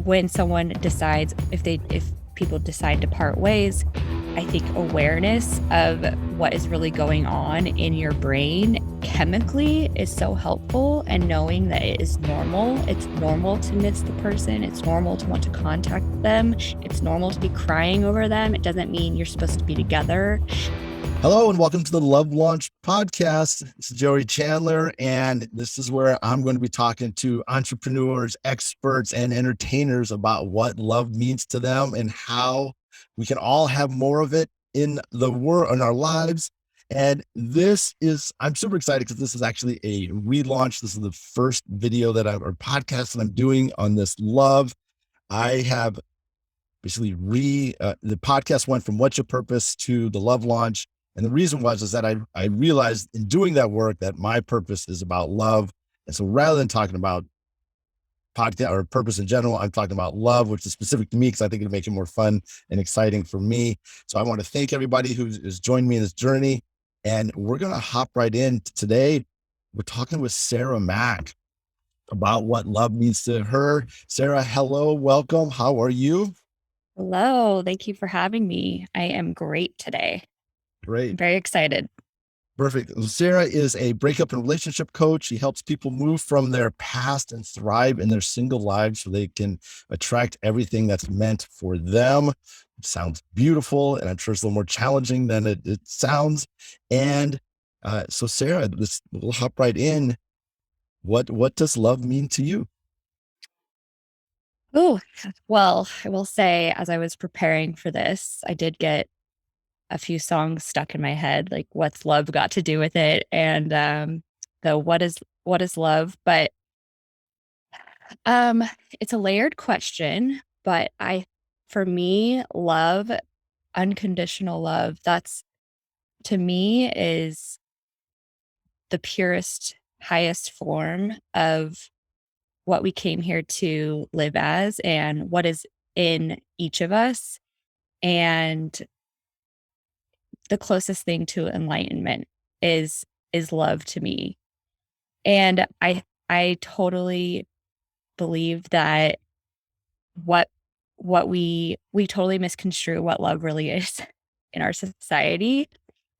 when someone decides, if people decide to part ways, I think awareness of what is really going on in your brain chemically is so helpful, and knowing that it is normal. It's normal to miss the person. It's normal to want to contact them. It's normal to be crying over them. It doesn't mean you're supposed to be together. Hello and welcome to the Love Launch Podcast. This is Joey Chandler, and this is where I'm going to be talking to entrepreneurs, experts, and entertainers about what love means to them and how we can all have more of it in the world, in our lives. And I'm super excited because this is actually a relaunch. This is the first video or podcast that I'm doing on this love. I have basically the podcast went from What's Your Purpose to the Love Launch. And the reason is that I realized in doing that work that my purpose is about love. And so rather than talking about podcast or purpose in general, I'm talking about love, which is specific to me because I think it'll make it more fun and exciting for me. So I want to thank everybody who has joined me in this journey. And we're going to hop right in today. We're talking with Sarah Mack about what love means to her. Sarah, hello, welcome. How are you? Hello. Thank you for having me. I am great today. Great. I'm very excited. Perfect. Sarah is a breakup and relationship coach. She helps people move from their past and thrive in their single lives so they can attract everything that's meant for them. It sounds beautiful, and I'm sure it's a little more challenging than it sounds. And so Sarah, we'll hop right in. What does love mean to you? Oh, well, I will say, as I was preparing for this, I did get a few songs stuck in my head, like what's love got to do with it, and the what is love. But it's a layered question. But for me, love, unconditional love, that's, to me, is the purest, highest form of what we came here to live as, and what is in each of us, and the closest thing to enlightenment is love to me. And I totally believe that what we totally misconstrue what love really is in our society.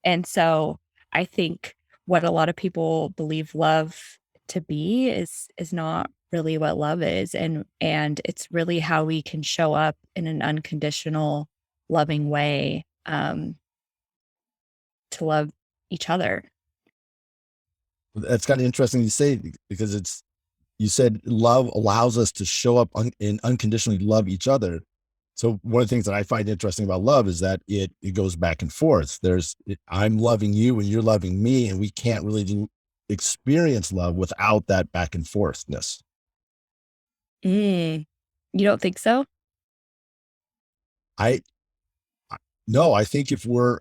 And so I think what a lot of people believe love to be is not really what love is. And it's really how we can show up in an unconditional, loving way, to love each other. That's kind of interesting you say, because you said love allows us to show up and unconditionally love each other. So one of the things that I find interesting about love is that it goes back and forth. I'm loving you and you're loving me, and we can't really experience love without that back and forthness. You don't think so? I No, I think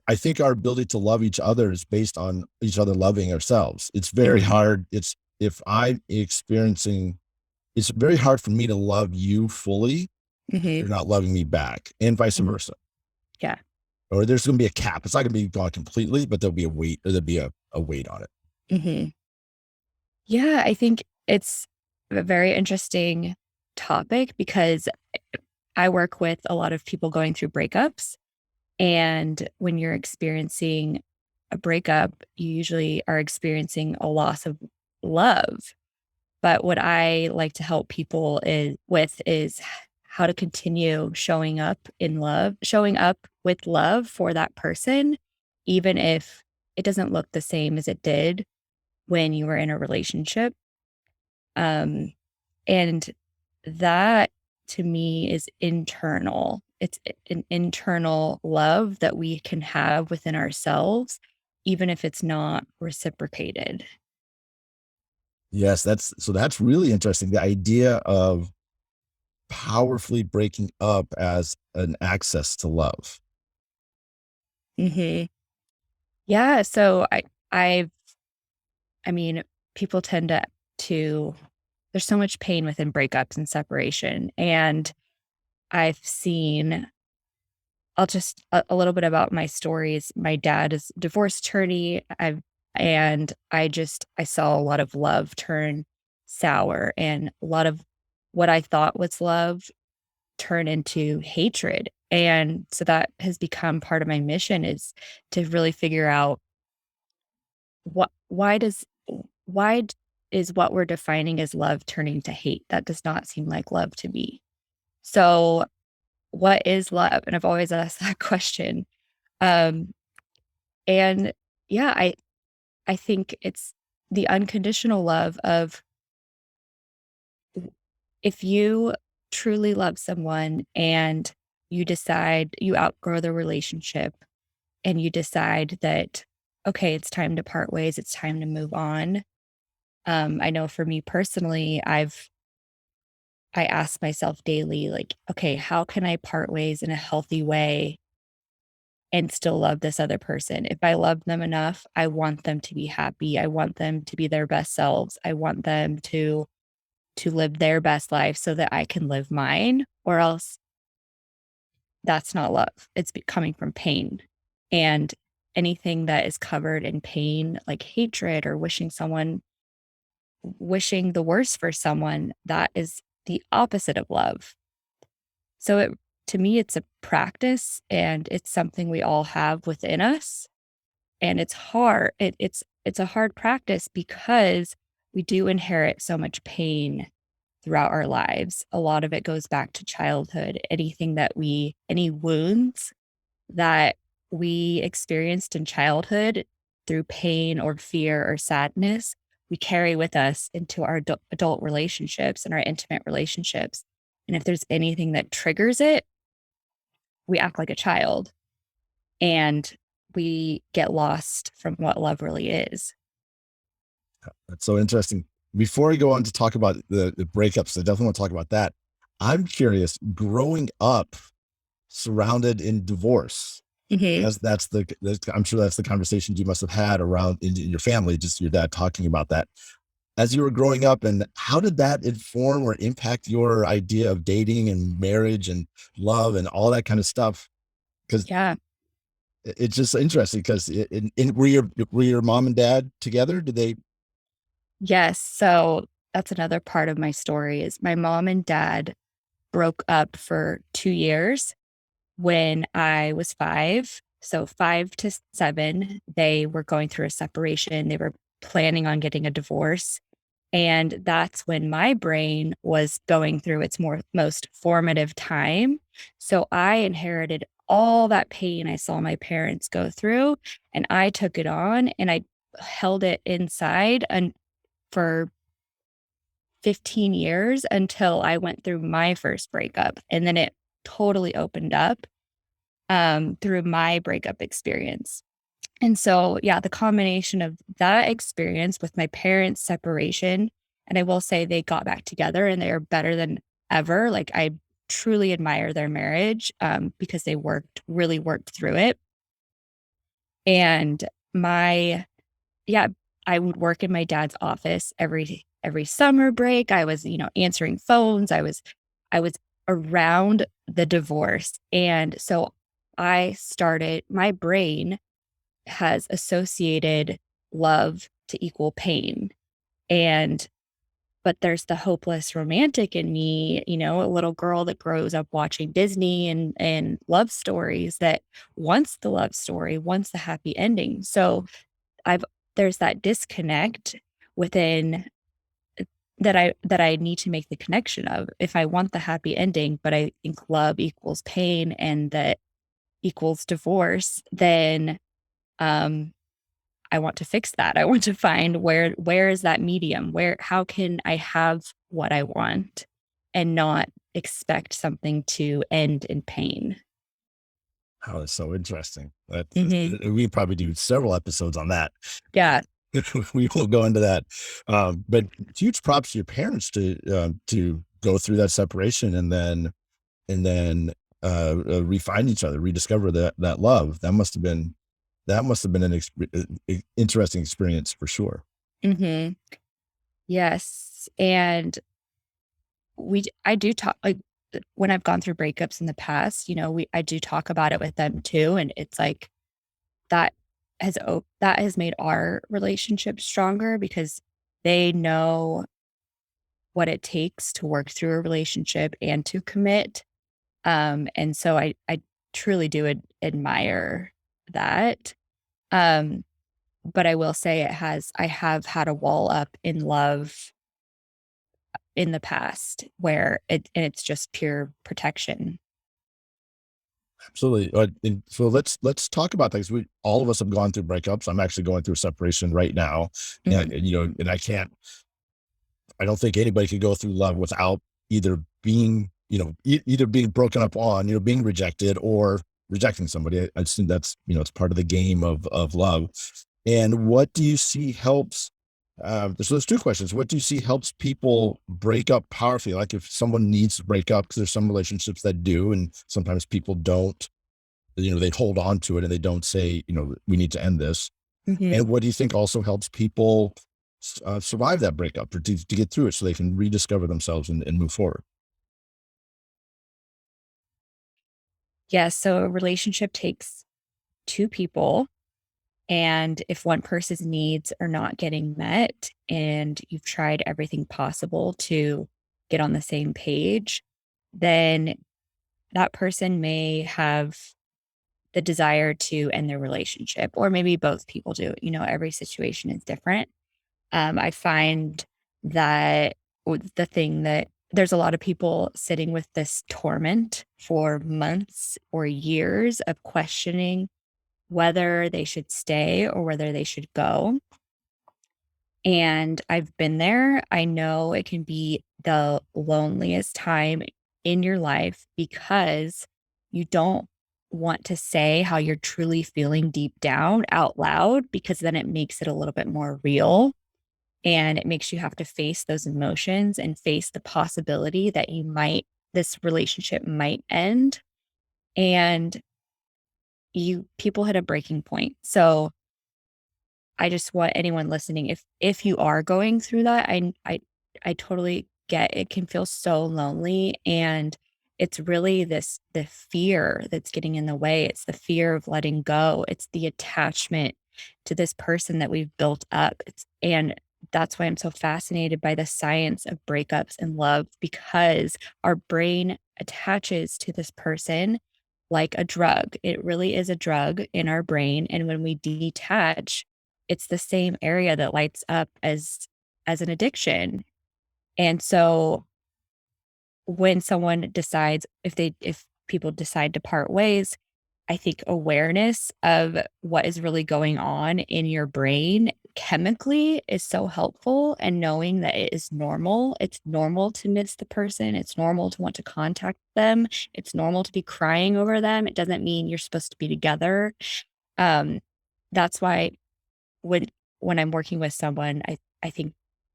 I think our ability to love each other is based on each other loving ourselves. It's very hard. It's very hard for me to love you fully. You're not loving me back, and vice versa. Yeah. Or there's going to be a cap. It's not going to be gone completely, but there'll be a weight, or there'll be a weight on it. Yeah, I think it's a very interesting topic because I work with a lot of people going through breakups. And when you're experiencing a breakup, you usually are experiencing a loss of love. But what I like to help people is how to continue showing up with love for that person, even if it doesn't look the same as it did when you were in a relationship. And that, to me, is internal. It's an internal love that we can have within ourselves, even if it's not reciprocated. Yes, that's really interesting. The idea of powerfully breaking up as an access to love. Yeah. So I mean, people tend to, there's so much pain within breakups and separation. And I've seen, I'll just, a little bit about my stories. My dad is a divorce attorney. I saw a lot of love turn sour, and a lot of what I thought was love turn into hatred. And so that has become part of my mission, is to really figure out what why is what we're defining as love turning to hate? That does not seem like love to me. So what is love? And I've always asked that question. Um, and yeah, I think it's the unconditional love of, if you truly love someone and you decide you outgrow the relationship and you decide that, okay, it's time to part ways, it's time to move on. I know for me personally, I ask myself daily, like, okay, how can I part ways in a healthy way and still love this other person? If I love them enough, I want them to be happy. I want them to be their best selves. I want them to live their best life so that I can live mine, or else that's not love. It's coming from pain. And anything that is covered in pain, like hatred or wishing the worst for someone, that is the opposite of love. So to me, it's a practice and it's something we all have within us. And it's hard. It's a hard practice because we do inherit so much pain throughout our lives. A lot of it goes back to childhood. Any wounds that we experienced in childhood through pain or fear or sadness, we carry with us into our adult relationships and our intimate relationships. And if there's anything that triggers it, we act like a child and we get lost from what love really is. That's so interesting. Before we go on to talk about the breakups, I definitely want to talk about that. I'm curious, growing up surrounded in divorce, Mhm. I'm sure that's the conversations you must have had around in your family, just your dad talking about that. As you were growing up, and how did that inform or impact your idea of dating and marriage and love and all that kind of stuff? Because Yeah. it's just interesting. Because were your mom and dad together? Did they? Yes. So that's another part of my story, is my mom and dad broke up for 2 years when I was 5. So 5 to 7, they were going through a separation. They were planning on getting a divorce. And that's when my brain was going through its most formative time. So I inherited all that pain I saw my parents go through, and I took it on and I held it inside and for 15 years until I went through my first breakup. And then it totally opened up through my breakup experience. And so, yeah, the combination of that experience with my parents' separation, and I will say they got back together and they are better than ever. Like, I truly admire their marriage because they really worked through it. And my, yeah, I would work in my dad's office every summer break. I was, answering phones. I was around the divorce. And so my brain has associated love to equal pain. And but there's the hopeless romantic in me, a little girl that grows up watching Disney and love stories, that wants the love story, wants the happy ending. So I've there's that disconnect within that I need to make the connection of. If I want the happy ending, but I think love equals pain and that equals divorce, then um I want to fix that. I want to find where is that medium? How can I have what I want and not expect something to end in pain? Oh, that's so interesting. Mhm. We probably do several episodes on that. Yeah. We will go into that. But huge props to your parents to go through that separation and then refine each other, rediscover that love. That must have been an interesting experience for sure. Mhm. Yes. And I do talk, like, when I've gone through breakups in the past, I do talk about it with them too. And it's like that that has made our relationship stronger because they know what it takes to work through a relationship and to commit. And so I truly do admire that. Um, but I will say I have had a wall up in love in the past where it's just pure protection. Absolutely. And so let's talk about things. We all of us have gone through breakups. I'm actually going through separation right now, Mhm. and and I don't think anybody could go through love without either being, either being broken up on, being rejected or rejecting somebody. I just think that's, it's part of the game of love. And what do you see helps? So there's two questions. What do you see helps people break up powerfully? Like if someone needs to break up, because there's some relationships that do, and sometimes people don't. They hold on to it and they don't say, we need to end this. Mhm. And what do you think also helps people survive that breakup or to get through it so they can rediscover themselves and move forward? Yeah, so a relationship takes two people, and if one person's needs are not getting met and you've tried everything possible to get on the same page, then that person may have the desire to end their relationship, or maybe both people do. Every situation is different. I find that the thing that there's a lot of people sitting with this torment for months or years of questioning whether they should stay or whether they should go. And I've been there. I know it can be the loneliest time in your life because you don't want to say how you're truly feeling deep down out loud, because then it makes it a little bit more real, and it makes you have to face those emotions and face the possibility that this relationship might end, and you people hit a breaking point. So I just want anyone listening, if you are going through that, I totally get it can feel so lonely, and it's really the fear that's getting in the way. It's the fear of letting go. It's the attachment to this person that we've built up. And that's why I'm so fascinated by the science of breakups and love, because our brain attaches to this person like a drug. It really is a drug in our brain, and when we detach, it's the same area that lights up as an addiction. And so when someone decides if people decide to part ways, I think awareness of what is really going on in your brain chemically is so helpful, and knowing that it is normal. It's normal to miss the person. It's normal to want to contact them. It's normal to be crying over them. It doesn't mean you're supposed to be together. Um, that's why when I'm working with someone, I think,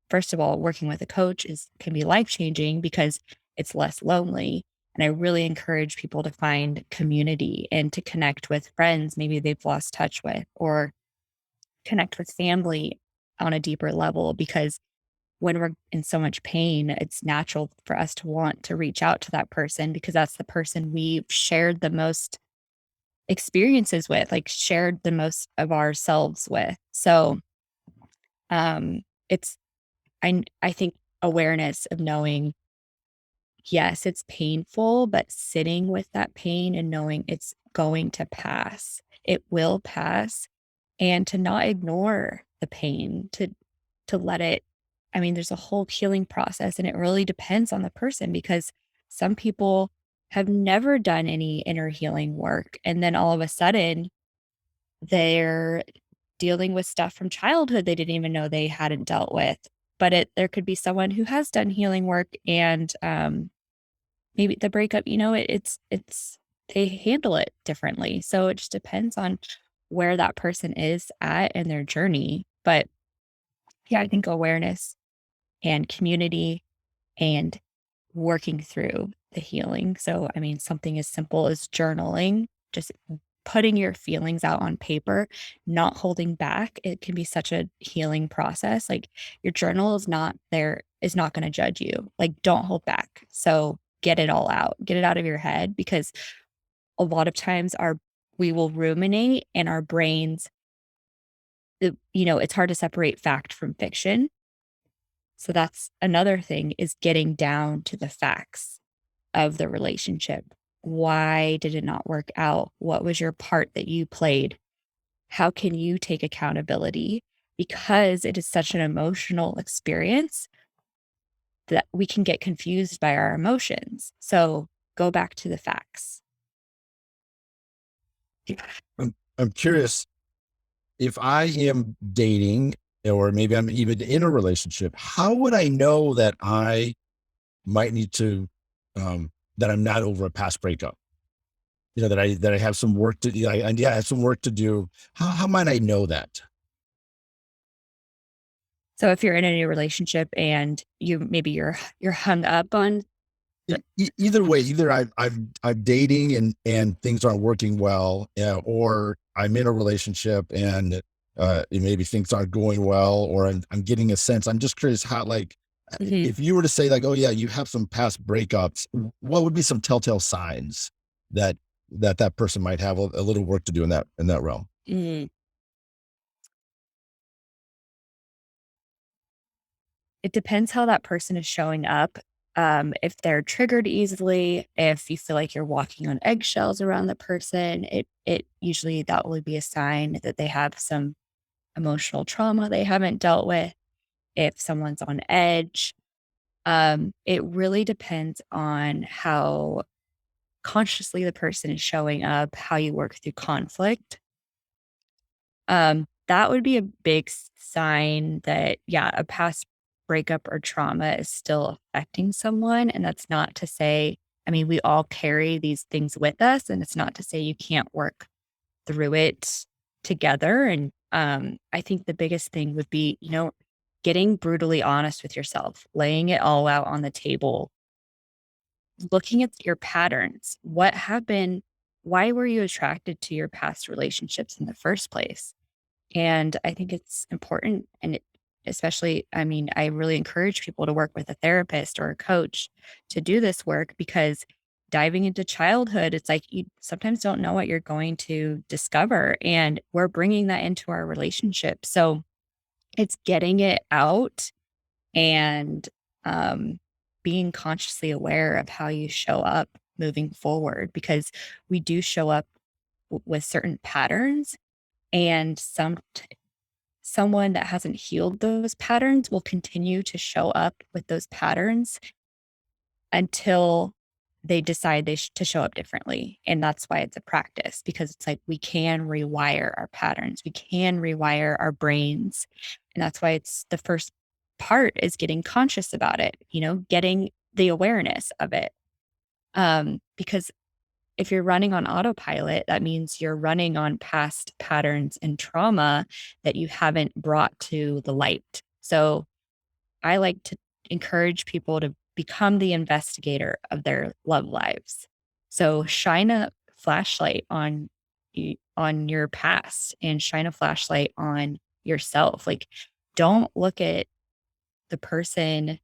first of all, working with a coach is can be life-changing because it's less lonely, and I really encourage people to find community and to connect with friends maybe they've lost touch with, or connect with family on a deeper level, because when we're in so much pain, it's natural for us to want to reach out to that person because that's the person we've shared the most experiences with, like, shared the most of ourselves with. So it's I think awareness of knowing, yes, it's painful, but sitting with that pain and knowing it's going to pass. It will pass, and to not ignore the pain, to let it. I mean, there's a whole healing process, and it really depends on the person, because some people have never done any inner healing work, and then all of a sudden they're dealing with stuff from childhood they didn't even know they hadn't dealt with. But there could be someone who has done healing work, and, maybe the breakup, it's they handle it differently. So it just depends on where that person is at in their journey. But, yeah, I think awareness and community and working through the healing. So, I mean, something as simple as journaling, just putting your feelings out on paper, not holding back. It can be such a healing process. Like, your journal is not going to judge you. Like, don't hold back. So get it out of your head, because a lot of times we will ruminate and our brains, it's hard to separate fact from fiction. So that's another thing, is getting down to the facts of the relationship. Why did it not work out? What was your part that you played? How can you take accountability? Because it is such an emotional experience that we can get confused by our emotions. So go back to the facts. I'm curious, if I am dating or maybe I'm even in a relationship, how would I know that I might need to, that I'm not over a past breakup? That I have some work to do. I have some work to do. How might I know that? So if you're in a new relationship and you're hung up on the Either way, either I'm dating and things aren't working well, or I'm in a relationship and maybe things aren't going well, or I'm getting a sense. I'm just curious how, like, Mhm. if you were to say like, oh yeah, you have some past breakups, what would be some telltale signs that that person might have a little work to do in that realm? Mm. It depends how that person is showing up. If they're triggered easily, if you feel like you're walking on eggshells around the person, it usually that will be a sign that they have some emotional trauma they haven't dealt with. If someone's on edge, it really depends on how consciously the person is showing up, how you work through conflict. That would be a big sign that, yeah, a past breakup or trauma is still affecting someone. And that's not to say, I mean, we all carry these things with us, and it's not to say you can't work through it together. And I think the biggest thing would be, getting brutally honest with yourself, laying it all out on the table, looking at your patterns. What happened? Why were you attracted to your past relationships in the first place? And I think it's important, and especially, I mean, I really encourage people to work with a therapist or a coach to do this work, because diving into childhood, it's like you sometimes don't know what you're going to discover. And we're bringing that into our relationship. So it's getting it out and being consciously aware of how you show up moving forward, because we do show up with certain patterns, and someone that hasn't healed those patterns will continue to show up with those patterns until they decide to show up differently. And that's why it's a practice, because it's like we can rewire our patterns, we can rewire our brains. And that's why it's the first part is getting conscious about it, getting the awareness of it. Because if you're running on autopilot, that means you're running on past patterns and trauma that you haven't brought to the light. So I like to encourage people to become the investigator of their love lives. So shine a flashlight on your past, and shine a flashlight on yourself. Like, don't look at the person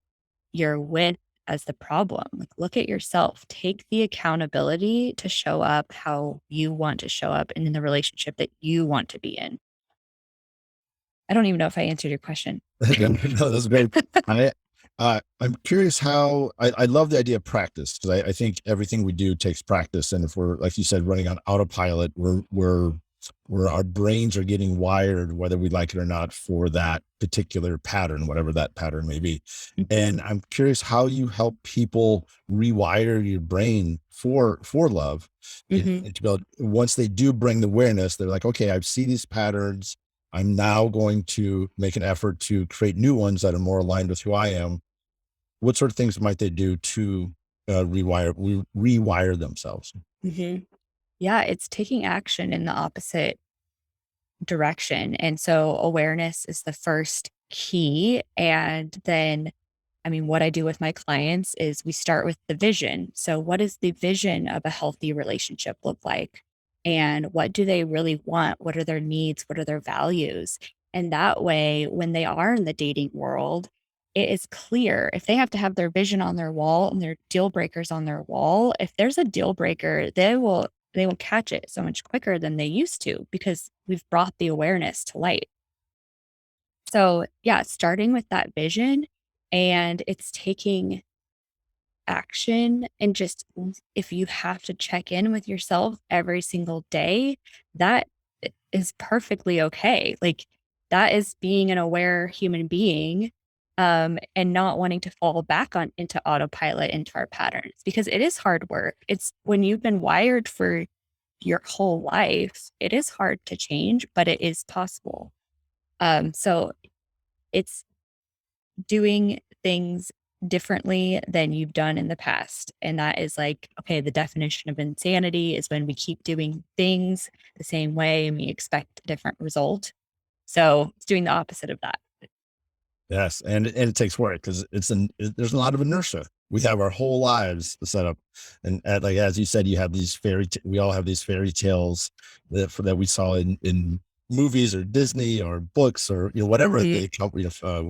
you're with as the problem. Like, look at yourself. Take the accountability to show up how you want to show up and in the relationship that you want to be in. I don't even know if I answered your question. No, that's great. I, I'm curious how I love the idea of practice, because I think everything we do takes practice. And if we're, like you said, running on autopilot, we're our brains are getting wired, whether we like it or not, for that particular pattern, whatever that pattern may be. And I'm curious how you help people rewire your brain for love, Mhm. and to be able, once they do bring the awareness, they're like, okay, I see these patterns. I'm now going to make an effort to create new ones that are more aligned with who I am. What sort of things might they do to rewire themselves? Mhm. Yeah, it's taking action in the opposite direction. And so awareness is the first key. And then, I mean, what I do with my clients is we start with the vision. So, what does the vision of a healthy relationship look like? And what do they really want? What are their needs? What are their values? And that way, when they are in the dating world, it is clear if they have to have their vision on their wall and their deal breakers on their wall. If there's a deal breaker, they will catch it so much quicker than they used to, because we've brought the awareness to light. So, yeah, starting with that vision, and it's taking action and just if you have to check in with yourself every single day, that is perfectly okay. Like that is being an aware human being, and not wanting to fall back on into autopilot into our patterns because it is hard work. It's when you've been wired for your whole life, it is hard to change, but it is possible. So it's doing things differently than you've done in the past. And that is like, okay, the definition of insanity is when we keep doing things the same way and we expect a different result. So it's doing the opposite of that. Yes, and it takes work because there's a lot of inertia. We have our whole lives set up, and like as you said, you have these we all have these fairy tales that we saw in movies or Disney or books or whatever Mhm, they come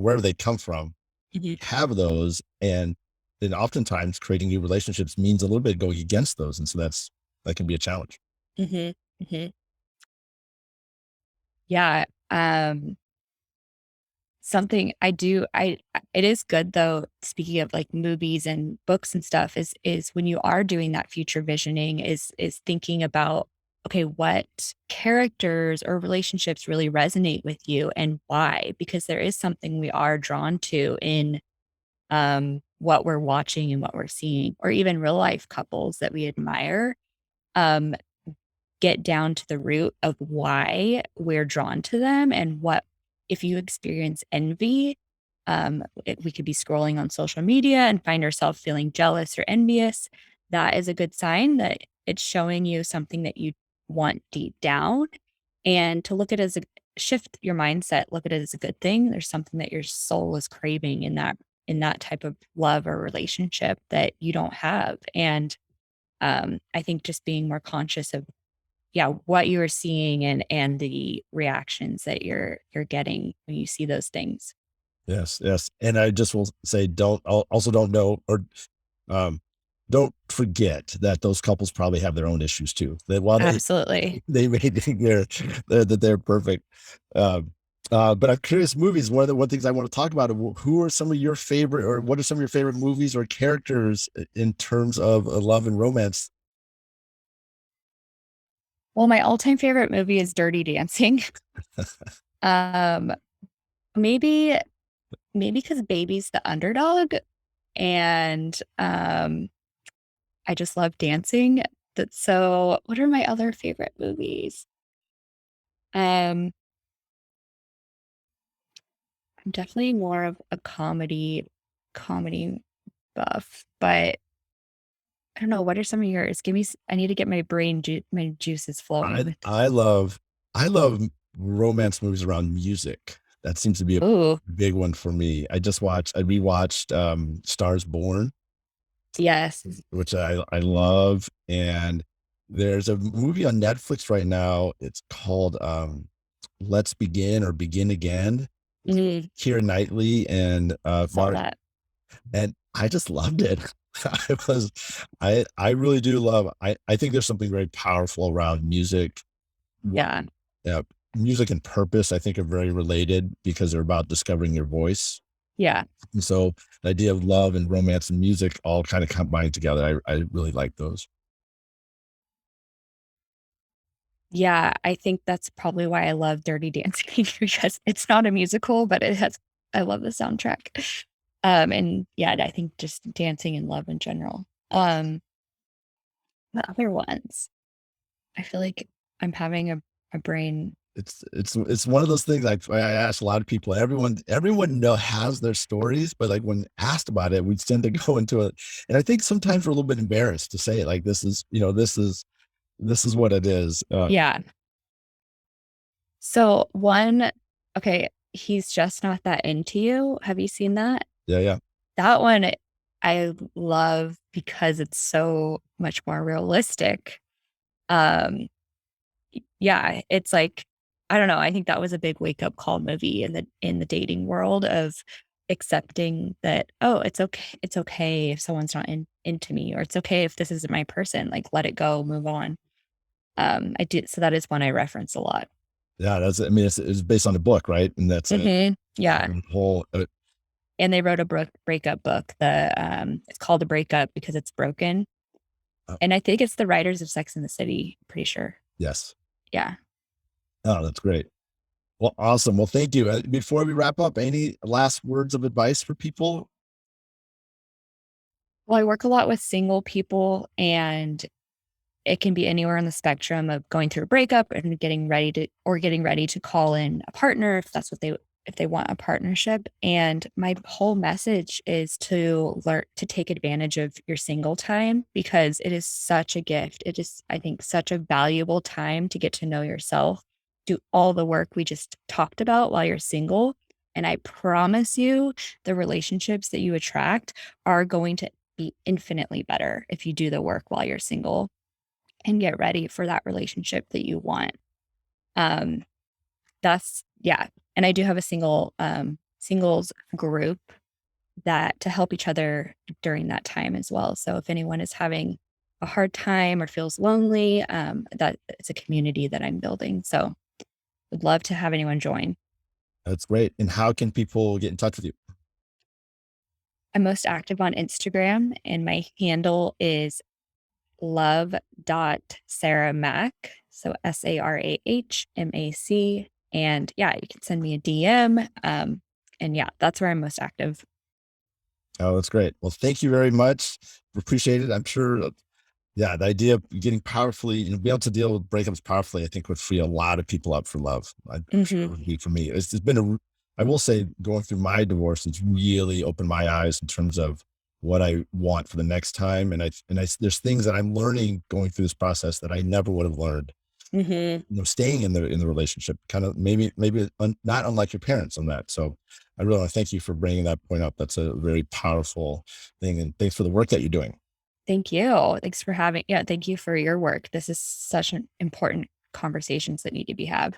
wherever they come from. mhm, Have those, and then oftentimes creating new relationships means a little bit going against those, and so that can be a challenge. mhm, mhm. Yeah. Something I do it is good though, speaking of like movies and books and stuff, is when you are doing that future visioning is thinking about, okay, what characters or relationships really resonate with you and why? Because there is something we are drawn to in what we're watching and what we're seeing, or even real life couples that we admire. Um, get down to the root of why we're drawn to them and what if you experience envy, we could be scrolling on social media and find ourselves feeling jealous or envious. That is a good sign that it's showing you something that you want deep down, and to look at it as a shift your mindset, look at it as a good thing. There's something that your soul is craving in that type of love or relationship that you don't have. And I think just being more conscious of yeah, what you are seeing and the reactions that you're getting when you see those things. Yes, yes, and I just will say, also don't know or um, don't forget that those couples probably have their own issues too. That while Absolutely. they may think that they're perfect, um, but I'm curious. Movies. One things I want to talk about. Who are some of your favorite, or what are some of your favorite movies or characters in terms of love and romance? Well, my all-time favorite movie is Dirty Dancing. Um, maybe maybe because Baby's the underdog and, I just love dancing. That's so what are my other favorite movies? Um, I'm definitely more of a comedy buff, but I don't know, what are some of yours? Give me I need to get my juices flowing I with I love I love romance movies around music. That seems to be a ooh, big one for me. I rewatched Stars Born, yes. which I love, and there's a movie on Netflix right now. It's called Let's Begin or Begin Again. Mhm, Keira Knightley and saw Mark, that. and I just loved it. I was I really do love. I think there's something very powerful around music. Yeah, Yeah, music and purpose, I think, are very related because they're about discovering your voice. yeah, And so the idea of love and romance and music all kind of combined together. I really like those. yeah, I think that's probably why I love Dirty Dancing because it's not a musical, but it has I love the soundtrack. And yeah, I think just dancing and love in general. The other ones, I feel like I'm having a brain. It's one of those things I ask a lot of people. Everyone know has their stories, but like when asked about it, we tend to go into it. And I think sometimes we're a little bit embarrassed to say it. Like this is what it is. Yeah. So one okay, He's Just Not That Into You. Have you seen that? Yeah, yeah. That one I love because it's so much more realistic. Um, yeah, it's like, I don't know, I think that was a big wake up call movie in the dating world of accepting that, oh, it's okay if someone's not into me, or it's okay if this isn't my person, like let it go, move on. I did so that is one I reference a lot. Yeah, I mean, it's based on a book, right? And that's a Yeah. whole. And they wrote a breakup book. It's called A Breakup because it's broken. Oh, And I think it's the writers of Sex and the City, pretty sure. yes. Yeah. Oh, that's great. Well, awesome. Well, thank you. Before we wrap up, any last words of advice for people? Well, I work a lot with single people, and it can be anywhere on the spectrum of going through a breakup and getting ready to call in a partner if they want a partnership. And my whole message is to learn to take advantage of your single time because it is such a gift. It is, I think, such a valuable time to get to know yourself, do all the work we just talked about while you're single. And I promise you, the relationships that you attract are going to be infinitely better if you do the work while you're single and get ready for that relationship that you want. Um, that's yeah. And I do have a singles group that to help each other during that time as well. So if anyone is having a hard time or feels lonely, that it's a community that I'm building. So would love to have anyone join. That's great. And how can people get in touch with you? I'm most active on Instagram and my handle is love.sarahmac. So SARAHMAC. And yeah, you can send me a DM. And yeah, that's where I'm most active. Oh, that's great. Well, thank you very much. Appreciate it. I'm sure, yeah, the idea of getting powerfully, be able to deal with breakups powerfully, I think would free a lot of people up for love. I'm sure it Hmm. would be for me. It's been I will say, going through my divorce, it's really opened my eyes in terms of what I want for the next time. There's things that I'm learning going through this process that I never would have learned, Hmm. staying in the relationship, kind of not unlike your parents on that. So I really want to thank you for bringing that point up. That's a very powerful thing. And thanks for the work that you're doing. Thank you. Thanks for yeah, thank you for your work. This is such an important conversations that need to be had.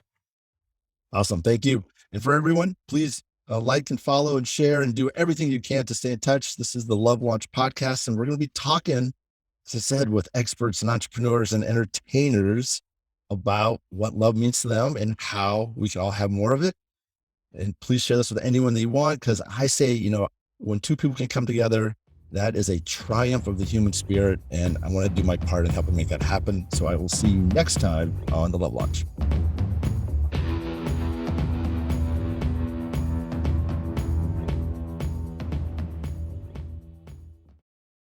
Awesome. Thank you. And for everyone, please like and follow and share and do everything you can to stay in touch. This is the Love Launch podcast, and we're going to be talking, as I said, with experts and entrepreneurs and entertainers about what love means to them and how we can all have more of it. And please share this with anyone that you want, because I say, when two people can come together, that is a triumph of the human spirit. And I want to do my part in helping make that happen. So I will see you next time on the Love Launch.